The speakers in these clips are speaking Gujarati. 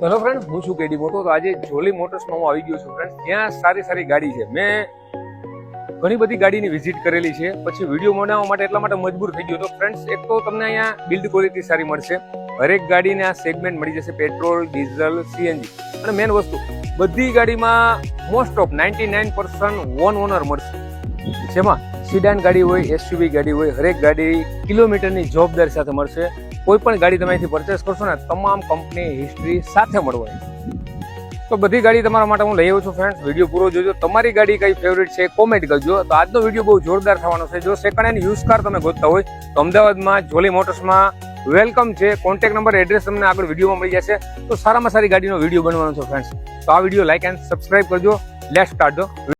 હેલો ફ્રેન્ડ, હું છું કેડી મોટો. તો આજે જોલી મોટર્સમાં હું આવી ગયો છું ફ્રેન્ડ. ત્યાં સારી સારી ગાડી છે. મેં ઘણી બધી ગાડીની વિઝિટ કરેલી છે, પછી વિડીયો બનાવવા માટે એટલા માટે મજબૂર થઈ ગયો. તો ફ્રેન્ડ્સ, એક તો તમને અહીંયા બિલ્ડ ક્વોલિટી સારી મળશે. હરેક ગાડીને આ સેગમેન્ટ મળી જશે: પેટ્રોલ, ડીઝલ, સીએનજી. અને મેઇન વસ્તુ, બધી ગાડીમાં મોસ્ટ ઓફ 99% વન ઓનર મળશે. જેમાં સિડાન ગાડી હોય, એસયુવી ગાડી હોય, હરેક ગાડી કિલોમીટરની જવાબદારી સાથે મળશે. કોઈ પણ ગાડી તમે અહીંથી પરચેસ કરશો ને, તમામ કંપની હિસ્ટ્રી સાથે મળવાની. તો બધી ગાડી તમારા માટે હું લઈ આવ્યો છું ફ્રેન્ડ્સ. વિડીયો પૂરો જોજો. તમારી ગાડી કઈ ફેવરિટ છે કોમેન્ટ કરજો. તો આજનો વિડીયો બહુ જોરદાર થવાનો છે. જો સેકન્ડ હેન્ડ યુઝ કાર તમે ગોતતા હોય તો અમદાવાદમાં જોલી મોટર્સમાં વેલકમ છે. કોન્ટેક્ટ નંબર, એડ્રેસ તમને આગળ વિડીયોમાં મળી જશે. તો સારામાં સારી ગાડીનો વિડીયો બનવાનો છે ફ્રેન્ડ્સ. તો આ વિડીયો લાઈક એન્ડ સબસ્ક્રાઇબ કરજો. લેટ્સ સ્ટાર્ટ ધ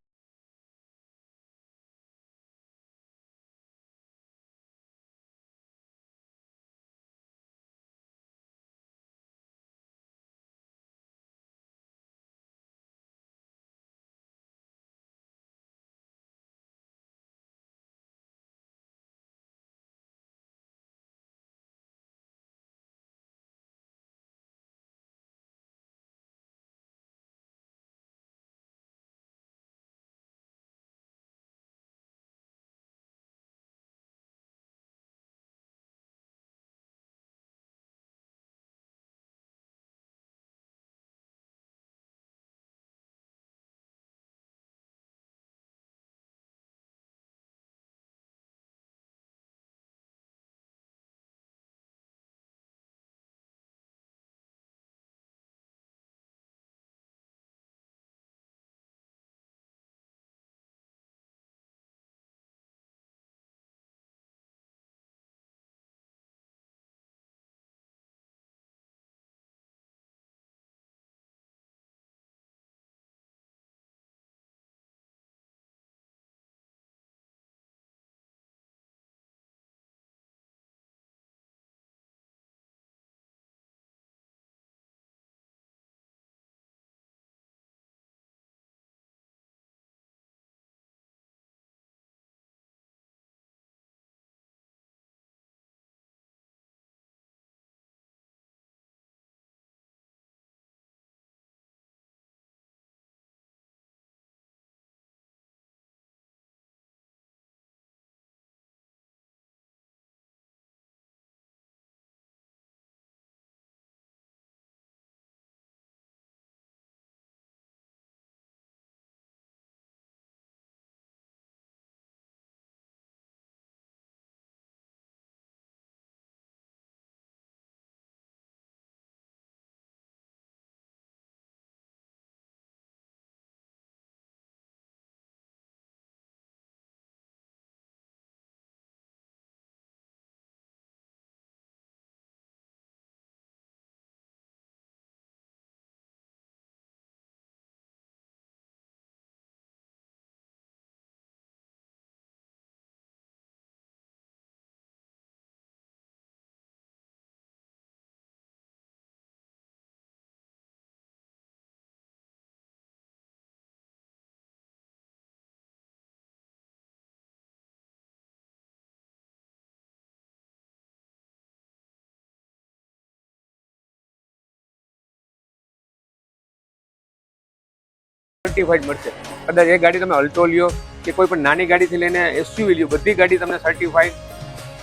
સર્ટિફાઈડ મળશે. કદાચ એ ગાડી તમે અલ્ટો લ્યો કે કોઈ પણ નાની ગાડીથી લઈને એસયુવી લ્યો, બધી ગાડી તમને સર્ટિફાઈડ,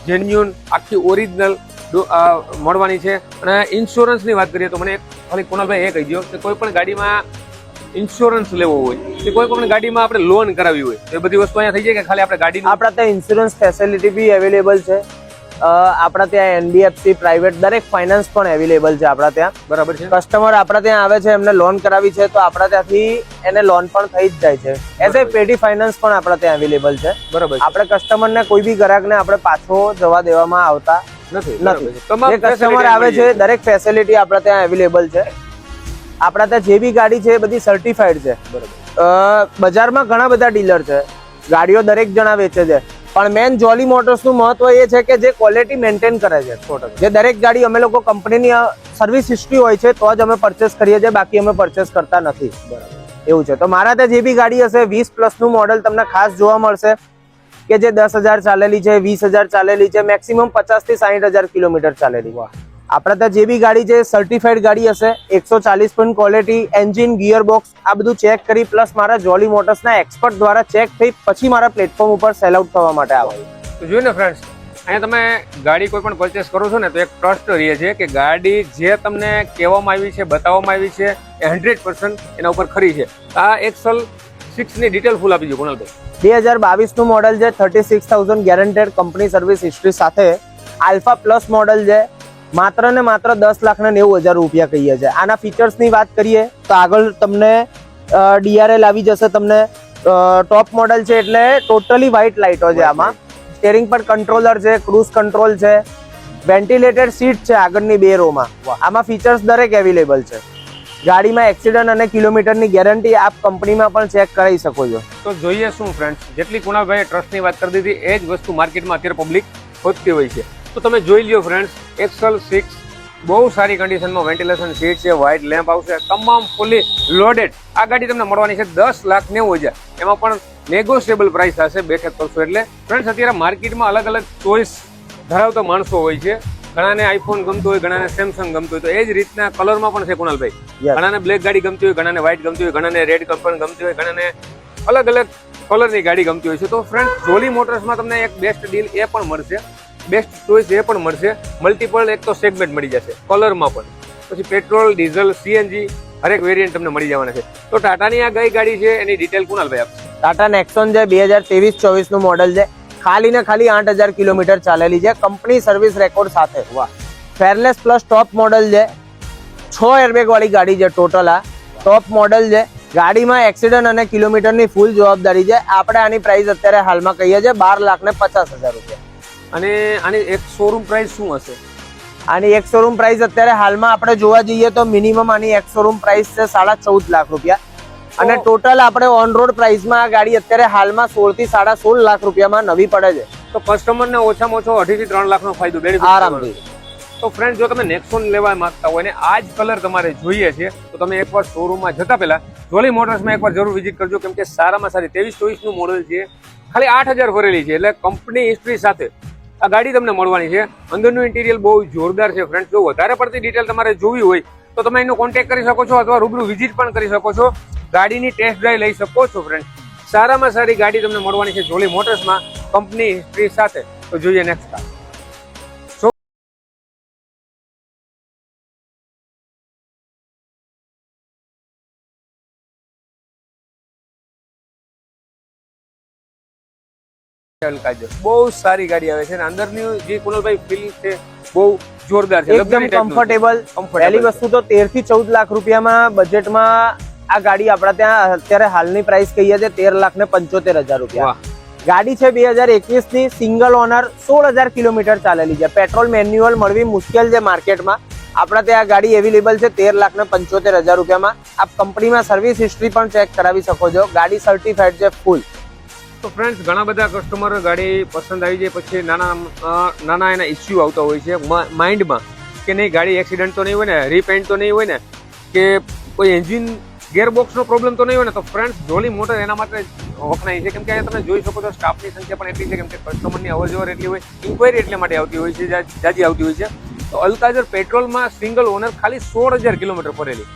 જેન્યુન, આખી ઓરિજિનલ મળવાની છે. અને ઇન્સ્યોરન્સની વાત કરીએ તો મને ખાલી કુણાલભાઈ એ કહી દો કે કોઈ પણ ગાડીમાં ઇન્સ્યોરન્સ લેવો હોય કે કોઈ પણ ગાડીમાં આપણે લોન કરાવી હોય તો એ બધી વસ્તુ અહીંયા થઈ જાય કે ખાલી આપણે ગાડી? આપણા ત્યાં ઇન્સ્યોરન્સ ફેસિલિટી બી અવેલેબલ છે. આપણા ત્યાં એનબીએફસી, પ્રાઇવેટ દરેક ફાઇનાન્સ પણ અવેલેબલ છે આપણા ત્યાં. બરાબર છે. કસ્ટમર આપણા ત્યાં આવે છે, એમને લોન કરાવી છે તો આપણા ત્યાંથી એને લોન પણ થઈ જ જાય છે. એઝ એ પેટી ફાઇનાન્સ પણ આપણા ત્યાં અવેલેબલ છે. બરાબર. આપણે કસ્ટમરને કોઈ બી ગ્રાહકને આપણે પાછો જવા દેવામાં આવતા નથી. જે કસ્ટમર આવે છે દરેક ફેસિલિટી આપણા ત્યાં અવેલેબલ છે. આપણા ત્યાં જે બી ગાડી છે એ બધી સર્ટિફાઈડ છે. બરાબર. બજારમાં ઘણા બધા ડીલર છે, ગાડીઓ દરેક જણા વેચે છે, પણ મેન જોલી મોટર્સ નું મહત્વ એ છે કે જે ક્વોલિટી મેન્ટેન કરે છે. જે દરેક ગાડી અમે લોકો કંપનીની સર્વિસ હિસ્ટ્રી હોય છે તો જ અમે પરચેસ કરીએ છીએ, બાકી અમે પરચેસ કરતા નથી. એવું છે. તો મારા ત્યાં જે બી ગાડી હશે 20+ નું મોડેલ તમને ખાસ જોવા મળશે કે જે 10,000 ચાલેલી છે, 20,000 ચાલેલી છે, મેક્સિમમ 50 થી 60,000 કિલોમીટર ચાલેલી. આપણે ત્યાં જે બી ગાડી છે સર્ટિફાઈડ ગાડી હશે, 140 point quality, engine, gear box આ બધું ચેક કરી પ્લસ મારા જોલી મોટર્સના એક્સપર્ટ દ્વારા ચેક થઈ પછી મારા પ્લેટફોર્મ ઉપર સેલ આઉટ થવા માટે આવે. તો જોયું ને ફ્રેન્ડ્સ, અહીંયા તમે ગાડી કોઈ પણ પરચેસ કરો છો ને તો એક ટ્રસ્ટ રહે છે કે ગાડી જે તમને કહેવામાં આવી છે, બતાવવામાં આવી છે એ 100% એના ઉપર ખરી છે. આ એક્સલ 6 ની ડિટેલ ફૂલ આપી દો કુણાલભાઈ. 2022 નું મોડેલ છે, 36,000 ગેરંટેડ કંપની સર્વિસ હિસ્ટ્રી સાથે આલ્ફા પ્લસ મોડેલ છે. માત્ર ને માત્ર 10,90,000 રૂપિયા કહીએ છે. આના ફીચર્સની વાત કરીએ તો આગળ તમને DRL આવી જશે. તમને ટોપ મોડેલ છે એટલે ટોટલી વ્હાઇટ લાઇટો છે. આમાં સ્ટેરિંગ પર કંટ્રોલર છે, ક્રૂઝ કંટ્રોલ છે, વેન્ટિલેટેડ સીટ છે આગળની 2 રોમાં. આમાં ફીચર્સ દરેક અવેલેબલ છે. ગાડીમાં એક્સિડન્ટ અને કિલોમીટરની ગેરંટી આપ કંપનીમાં પણ ચેક કરાવી શકો છો. તો જોઈએ શું ફ્રેન્ડ્સ, જેટલી કુણાલભાઈએ ટ્રસ્ટની વાત કરી દીધી એ જ વસ્તુ માર્કેટમાં અત્યારે પબ્લિક ખોજતી હોય છે. તો તમે જોઈ લ્યો ફ્રેન્ડ્સ, એક્સલ 6 બહુ સારી કન્ડિશનમાં વેન્ટિલેશન સીટ છે, વ્હાઇટ લેમ્પ આવશે, તમામ ફૂલી લોડેડ આ ગાડી તમને મળવાની છે 10,90,000. એમાં પણ નેગોશિયેબલ પ્રાઇસ હશે બેઠક કરશો એટલે. ફ્રેન્ડ્સ અત્યારે માર્કેટમાં અલગ અલગ ચોઇસ ધરાવતા માણસો હોય છે. ઘણાને આઈફોન ગમતો હોય, ઘણાને સેમસંગ ગમતો હોય, તો એ જ રીતના કલરમાં પણ છે કુણાલભાઈ. ઘણાને બ્લેક ગાડી ગમતી હોય, ઘણાને વ્હાઇટ ગમતી હોય, ઘણાને રેડ કલર ગમતી હોય, ઘણાને અલગ અલગ કલરની ગાડી ગમતી હોય છે. તો ફ્રેન્ડ જોલી મોટર્સમાં તમને એક બેસ્ટ ડીલ એ પણ મળશે, બેસ્ટ ચોઇસ એ પણ મળશે. મલ્ટિપલ એક તો સેગમેન્ટ મળી જશે કલરમાં પણ, પછી પેટ્રોલ, ડીઝલ, CNG હરેક વેરિયન્ટ તમને મળી જવાના છે. તો ટાટાની આ કઈ ગાડી છે એની ડિટેલ કુણાલભાઈ આપશે. ટાટા નેક્સોન છે, 2023-24 નું મોડેલ છે. ખાલી ને ખાલી 8,000 કિલોમીટર ચાલેલી છે કંપની સર્વિસ રેકોર્ડ સાથે. વાહ. ફેરલેસ પ્લસ ટોપ મોડેલ છે. 6 એરબેગ વાળી ગાડી છે. ટોટલ આ ટોપ મોડેલ છે. ગાડીમાં એક્સિડન્ટ અને કિલોમીટરની ફૂલ જવાબદારી છે. આપણે આની પ્રાઇસ અત્યારે હાલમાં કહીએ છીએ 12,50,000 રૂપિયા. અને આની એક શોરૂમ પ્રાઇસ શું હશે? આની એક શોરૂમ પ્રાઇસ અત્યારે હાલમાં આપણે જોવા જઈએ તો મિનિમમ આની એક શોરૂમ પ્રાઇસ છે 14.5 લાખ રૂપિયા. અને ટોટલ આપણે ઓન રોડ પ્રાઇસમાં આ ગાડી અત્યારે હાલમાં 16 થી 16.5 લાખ રૂપિયામાં નવી પડે છે. તો કસ્ટમરને ઓછામાં ઓછો 2.5 થી 3 લાખનો ફાયદો બેનિફિટ આરામથી. તો ફ્રેન્ડ, જો તમે નેક્સોન લેવા માંગતા હોય ને આ જ કલર તમારે જોઈએ છે તો તમે એકવાર શોરૂમમાં જતા પહેલા જોલી મોટર્સમાં એકવાર જરૂર વિઝિટ કરજો, કેમ કે સારામાં સારી 23-24 નું મોડેલ છે. ખાલી 8,000 ભરેલી છે એટલે કંપની હિસ્ટ્રી સાથે આ ગાડી તમને મળવાની છે. અંદરનું ઇન્ટિરિયર બહુ જોરદાર છે ફ્રેન્ડ. જો વધારે પડતી ડિટેલ તમારે જોવી હોય તો તમે એનો કોન્ટેક્ટ કરી શકો છો અથવા રૂબરૂ વિઝિટ પણ કરી શકો છો. ગાડીની ટેસ્ટ ડ્રાઈવ લઈ શકો છો ફ્રેન્ડ. સારામાં સારી ગાડી તમને મળવાની છે જોલી મોટર્સમાં કંપની હિસ્ટ્રી સાથે. તો જોઈએ નેક્સ્ટ કાર. બહુ સારી ગાડી આવે છે અને અંદરની જે કુણાલભાઈ ફીલ છે બહુ જોરદાર છે, એકદમ કમ્ફર્ટેબલ. પહેલી વસ્તુ તો 13 થી 14 લાખ રૂપિયામાં બજેટમાં આ ગાડી આપણા ત્યાં અત્યારે હાલની પ્રાઇસ કહીએ છે 13,75,000 રૂપિયા. ગાડી છે 2021 ની, સિંગલ ઓનર, 16,000 કિલોમીટર ચાલેલી છે. પેટ્રોલ મેન્યુઅલ મળવી મુશ્કેલ છે માર્કેટમાં. આપણા ત્યાં ગાડી અવેલેબલ છે 13,75,000 રૂપિયામાં. આપ કંપનીમાં સર્વિસ હિસ્ટ્રી પણ ચેક કરાવી શકો છો. ગાડી સર્ટિફાઈડ છે ફૂલ. તો ફ્રેન્ડ્સ, ઘણા બધા કસ્ટમર ગાડી પસંદ આવી જાય પછી નાના એના ઇસ્યુ આવતા હોય છે માઇન્ડમાં કે નહીં ગાડી એક્સિડન્ટ તો નહીં હોય ને, રીપેન્ટ તો નહીં હોય ને, કે કોઈ એન્જિન ગેરબોક્સનો પ્રોબ્લેમ તો નહીં હોય ને. તો ફ્રેન્ડ્સ, જોલી મોટર એના માટે વખણાય છે, કેમ કે અહીંયા તમે જોઈ શકો છો સ્ટાફની સંખ્યા પણ એટલી છે, કેમ કે કસ્ટમરની અવરજવર એટલી હોય, ઇન્ક્વાયરી એટલા માટે આવતી હોય છે, જાજી આવતી હોય છે. તો અલ્કાઝર પેટ્રોલમાં સિંગલ ઓનર ખાલી 16,000 કિલોમીટર ફરેલી.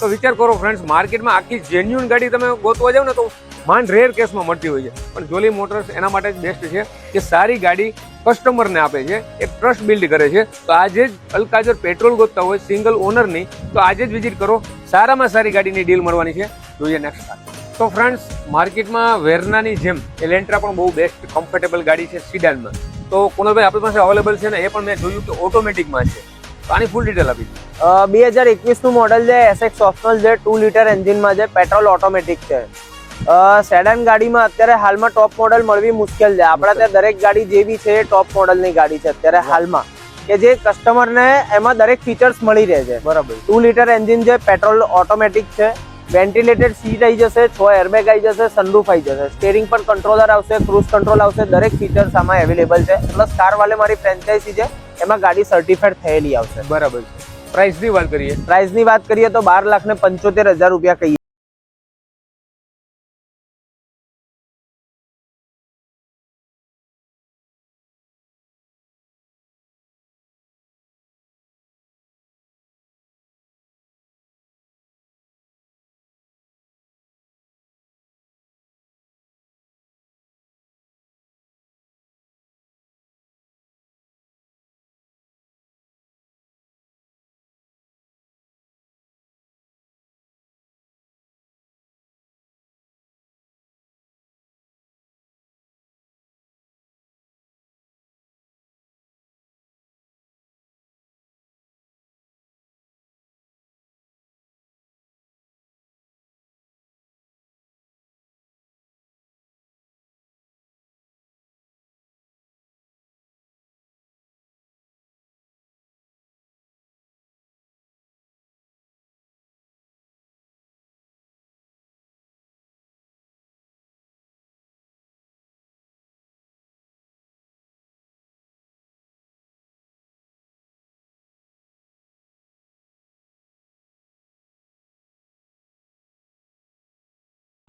તો વિચાર કરો ફ્રેન્ડ્સ, માર્કેટમાં આખી જેન્યુઅન ગાડી તમે ગોતવા જાવ ને તો માંડ રેર કેસમાં મળતી હોય છે, પણ જોલી મોટર્સ એના માટે જ બેસ્ટ છે કે સારી ગાડી કસ્ટમરને આપે છે, એક ટ્રસ્ટ બિલ્ડ કરે છે. તો આજે જ અલ્કાઝર પેટ્રોલ ગોતતા હોય સિંગલ ઓનરની તો આજે જ વિઝિટ કરો. સારામાં સારી ગાડીની ડીલ મળવાની છે. જોઈએ નેક્સ્ટ કાર. તો ફ્રેન્ડ્સ, માર્કેટમાં વેરનાની જેમ એલેન્ટ્રા પણ બહુ બેસ્ટ કમ્ફર્ટેબલ ગાડી છે સિડાનમાં. તો કુણાલભાઈ આપણી પાસે અવેલેબલ છે ને, એ પણ મેં જોયું કે ઓટોમેટિકમાં છે. તો આની ફૂલ ડિટેલ આપી. 2021 નું મોડેલ છે, SX ઓપ્શનલ છે, 2 લિટર એન્જિનમાં છે, પેટ્રોલ ઓટોમેટિક છે. સેડાન ગાડીમાં અત્યારે હાલમાં ટોપ મોડેલ મળવી મુશ્કેલ છે. આપણા ત્યાં દરેક ગાડી જે બી છે એ ટોપ મોડેલની ગાડી છે અત્યારે હાલમાં, કે જે કસ્ટમરને એમાં દરેક ફીચર્સ મળી રહે છે. બરાબર. 2 લિટર એન્જિન છે, પેટ્રોલ ઓટોમેટિક છે, વેન્ટિલેટેડ સીટ આવી જશે, 6 એરબેગ આવી જશે, સનરૂફ આવી જશે, સ્ટીરિંગ પર કંટ્રોલર આવશે, ક્રૂઝ કંટ્રોલ આવશે. દરેક ફીચર્સ આમાં અવેલેબલ છે. પ્લસ કાર વાલે મારી ફ્રેન્ચાઇઝી છે, એમાં ગાડી સર્ટિફાઈડ થયેલી આવશે. બરાબર છે. પ્રાઇસની વાત કરીએ, પ્રાઇસની વાત કરીએ તો 12,75,000 રૂપિયા કહીએ.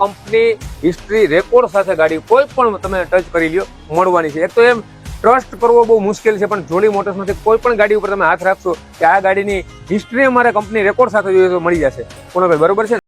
કંપની હિસ્ટ્રી રેકોર્ડ સાથે ગાડી કોઈ પણ તમે ટચ કરી લ્યો મળવાની છે. એક તો એમ ટ્રસ્ટ કરવો બહુ મુશ્કેલ છે, પણ જોલી મોટર્સમાંથી કોઈ પણ ગાડી ઉપર તમે હાથ રાખશો કે આ ગાડીની હિસ્ટ્રી અમારે કંપની રેકોર્ડ સાથે જોઈએ તો મળી જશે. કોનો બરોબર છે.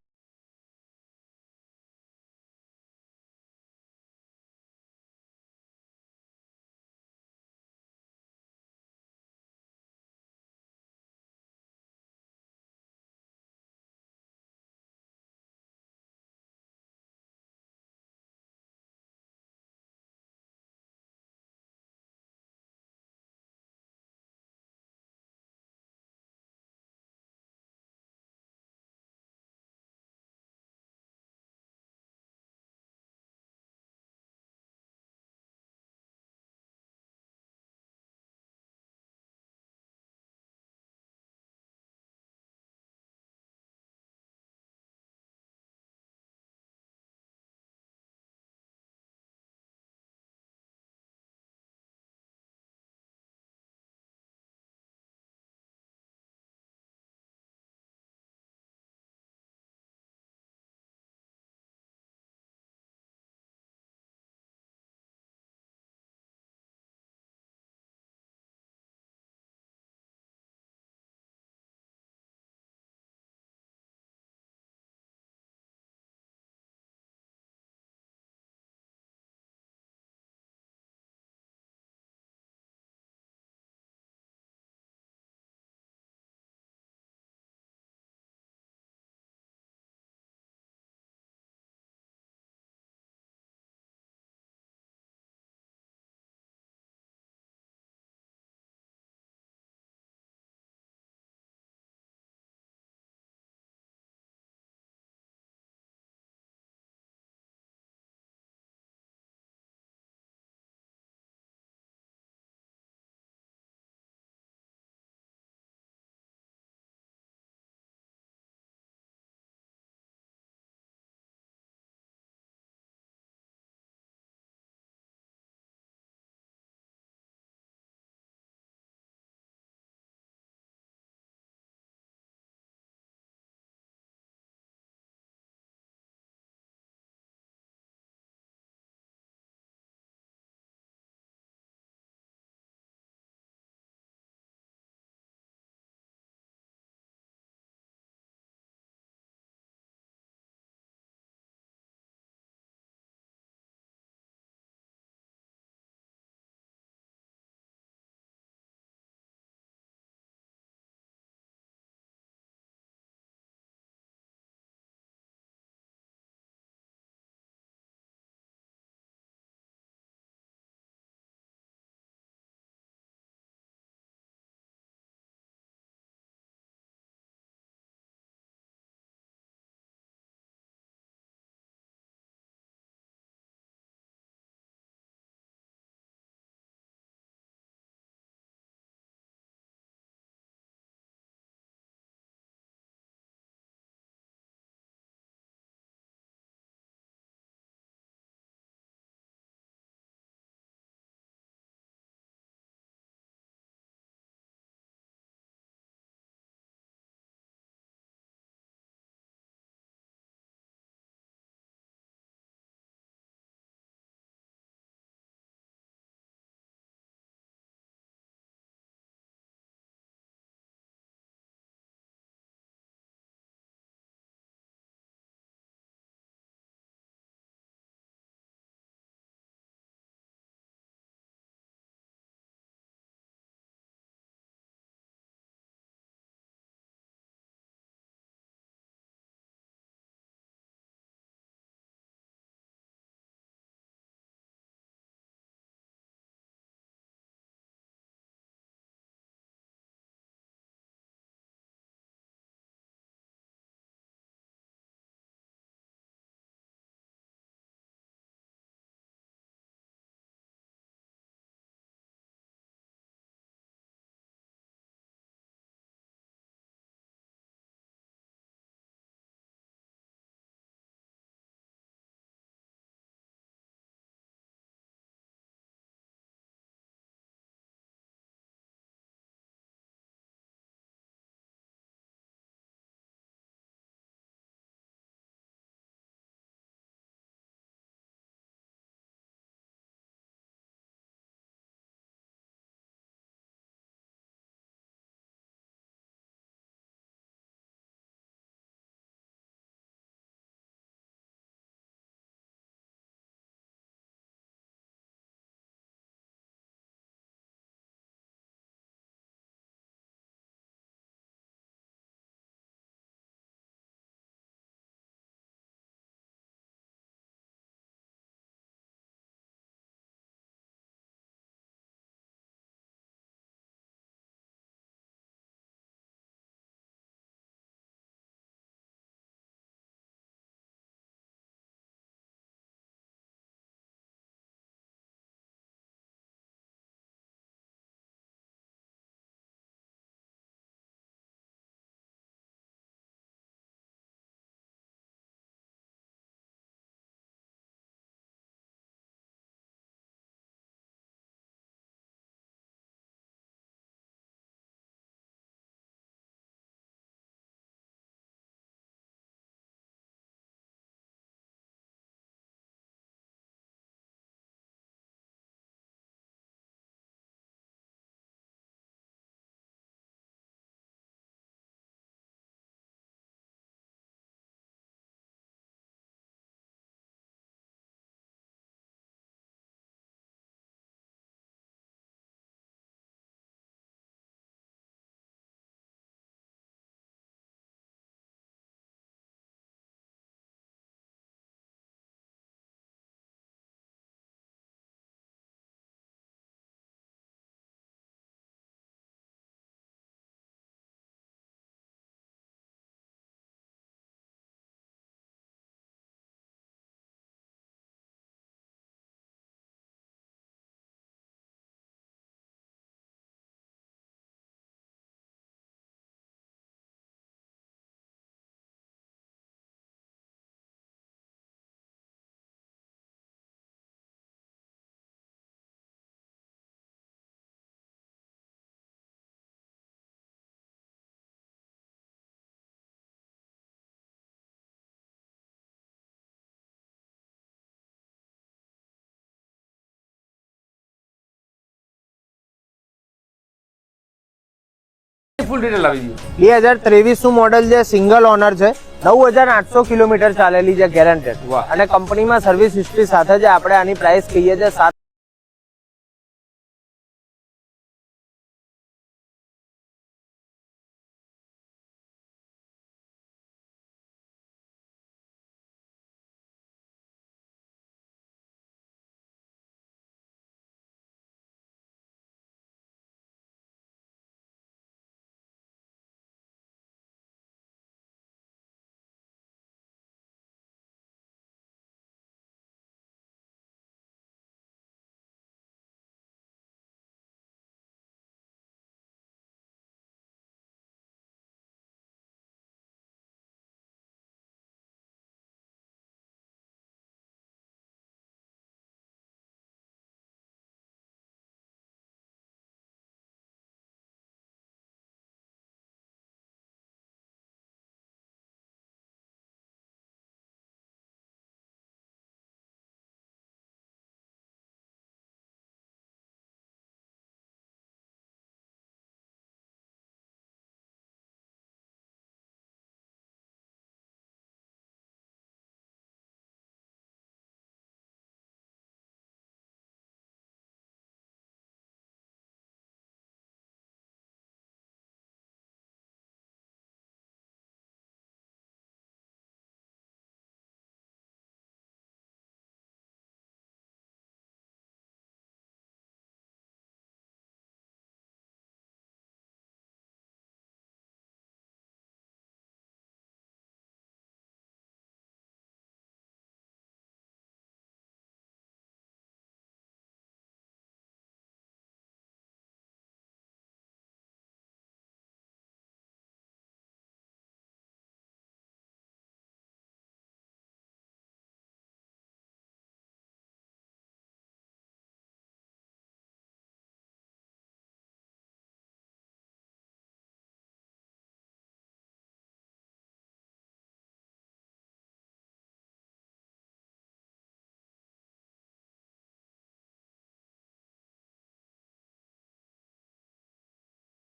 ફૂલ ડિટેલ આવી ગયું. 2023 નું મોડેલ છે, સિંગલ ઓનર છે, 9800 કિલોમીટર ચાલેલી છે ગેરંટેડ. વાહ. અને કંપનીમાં સર્વિસ હિસ્ટ્રી સાથે જ આપણે આની પ્રાઇસ કહીએ છીએ 7.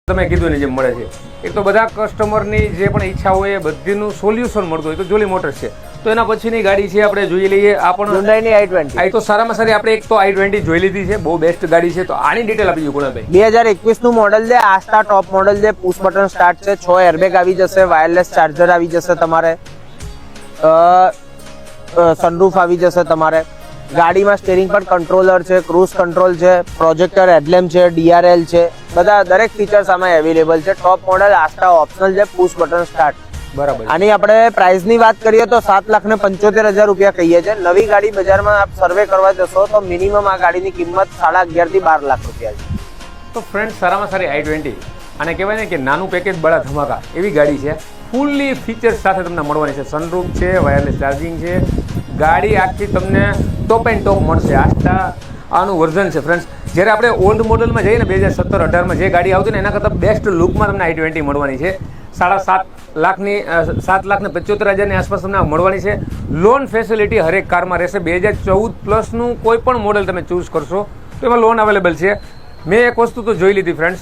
તમે કીધું ને જેમ મળે છે, એક તો બધા કસ્ટમરની જે પણ ઈચ્છા હોય એ બધીનું સોલ્યુશન મળતું હોય તો જોલી મોટર્સ છે. તો એના પછીની ગાડી છે આપણે જોઈ લઈએ. આ પણ Hyundaiની i20. આ તો સારામાં સારી આપણે એક તો i20 જોઈ લીધી છે, બહુ બેસ્ટ ગાડી છે. તો આની ડિટેલ આપી દો કુણાલભાઈ. 2021 નું મોડેલ છે, આસ્ટા ટોપ મોડેલ છે, પુશ બટન સ્ટાર્ટ છે, 6 એરબેગ આવી જશે, વાયરલેસ ચાર્જર આવી જશે તમારે, સનરૂફ આવી જશે તમારે. ગાડીમાં સ્ટીરિંગ પર કંટ્રોલર છે, ક્રૂઝ કંટ્રોલ છે, પ્રોજેક્ટર હેડલેમ્પ છે, DRL છે, બધા દરેક ફીચર્સ આમાં અવેલેબલ છે. ટોપ મોડેલ આસ્ટા ઓપ્શનલ છે, પુશ બટન સ્ટાર્ટ. બરાબર. આની આપણે પ્રાઇસની વાત કરીએ તો 7,75,000 રૂપિયા કહીએ છીએ. નવી ગાડી બજારમાં આપ સર્વે કરવા જશો તો મિનિમમ આ ગાડીની કિંમત 11.5 થી 12 લાખ રૂપિયા છે. તો ફ્રેન્ડ, સારામાં સારી i20 અને કહેવાય ને કે નાનું પેકેજ બડા ધમાકા એવી ગાડી છે. ફૂલ્લી ફીચર્સ સાથે તમને મળવાની છે. સનરૂફ છે, વાયરલેસ ચાર્જિંગ છે, ગાડી આખી તમને ટોપ એન્ડ ટોપ મળશે. આસ્ટા આનું વર્ઝન છે ફ્રેન્ડ્સ. જ્યારે આપણે ઓલ્ડ મોડલમાં જઈએ ને 2017-18માં જે ગાડી આવતી ને એના કરતાં બેસ્ટ લુકમાં તમને i20 મળવાની છે. 7,75,000ની આસપાસ તમને મળવાની છે. લોન ફેસિલિટી હરેક કારમાં રહેશે. 2014 પ્લસનું કોઈ પણ મોડલ તમે ચૂઝ કરશો તો એમાં લોન અવેલેબલ છે. મેં એક વસ્તુ તો જોઈ લીધી ફ્રેન્ડ્સ,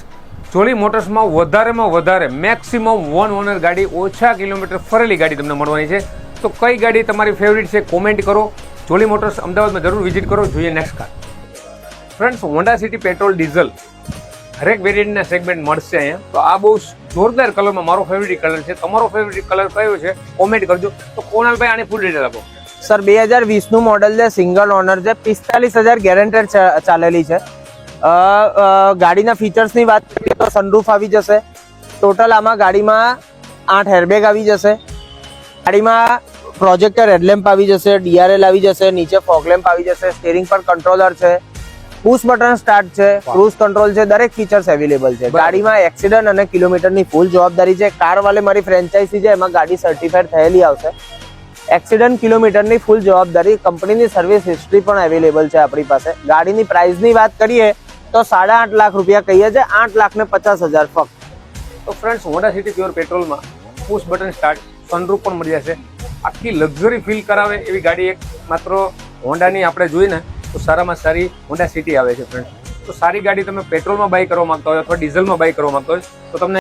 જોલી મોટર્સમાં વધારેમાં વધારે મેક્સિમમ 1 ઓનર ગાડી, ઓછા કિલોમીટર ફરેલી ગાડી તમને મળવાની છે. તો કઈ ગાડી તમારી ફેવરિટ છે કોમેન્ટ કરો. જોલી મોટર્સ અમદાવાદમાં જરૂર વિઝિટ કરો. જોઈએ next car. Friends, Honda city petrol diesel હરેક વેરિયન્ટના સેગમેન્ટ મળશે અહીંયા. તો આ બહુ જોરદાર કલરમાં મારો ફેવરિટ કલર છે. તમારો ફેવરિટ કલર કયો છે કોમેન્ટ કરજો. તો કોણાલભાઈ આની ફૂલ ડિટેલ આપો. સર, 2020 નું મોડેલ છે, સિંગલ ઓનર છે, 45,000 ગેરંટેડ ચાલેલી છે. ગાડીના ફીચર્સની વાત કરીએ તો સનરૂફ આવી જશે. ટોટલ આમાં ગાડીમાં 8 એરબેગ આવી જશે. ગાડીમાં પ્રોજેક્ટર હેડલેમ્પ આવી જશે, DRL આવી જશે, નીચે ફોગ લેમ્પ આવી જશે, સ્ટીરિંગ પર કંટ્રોલર છે, પુશ બટન સ્ટાર્ટ છે, ક્રૂઝ કંટ્રોલ છે, દરેક ફીચર્સ અવેલેબલ છે. ગાડીમાં એક્સિડન્ટ અને કિલોમીટરની ફૂલ જવાબદારી છે. કાર વાલે મારી ફ્રેન્ચાઇઝી છે, એમાં ગાડી સર્ટિફાઈડ થયેલી આવશે. એક્સિડન્ટ કિલોમીટરની ફૂલ જવાબદારી, કંપનીની સર્વિસ હિસ્ટ્રી પણ અવેલેબલ છે આપણી પાસે. ગાડીની પ્રાઇસની વાત કરીએ તો 8.5 લાખ રૂપિયા કહીએ છીએ, 8,50,000 ફક્ત. તો ફ્રેન્ડ્સ, હોન્ડા સિટી પ્યોર પેટ્રોલમાં પુશ બટન સ્ટાર્ટ, સનરૂફ પણ મળી જશે. આખી લક્ઝરી ફીલ કરાવે એવી ગાડી એક માત્ર હોન્ડાની આપણે જોઈએ ને તો સારામાં સારી હોન્ડા સિટી આવે છે ફ્રેન્ડ. તો સારી ગાડી તમે પેટ્રોલમાં બાય કરવા માંગતા હોય અથવા ડીઝલમાં બાય કરવા માંગતા હોય તો તમને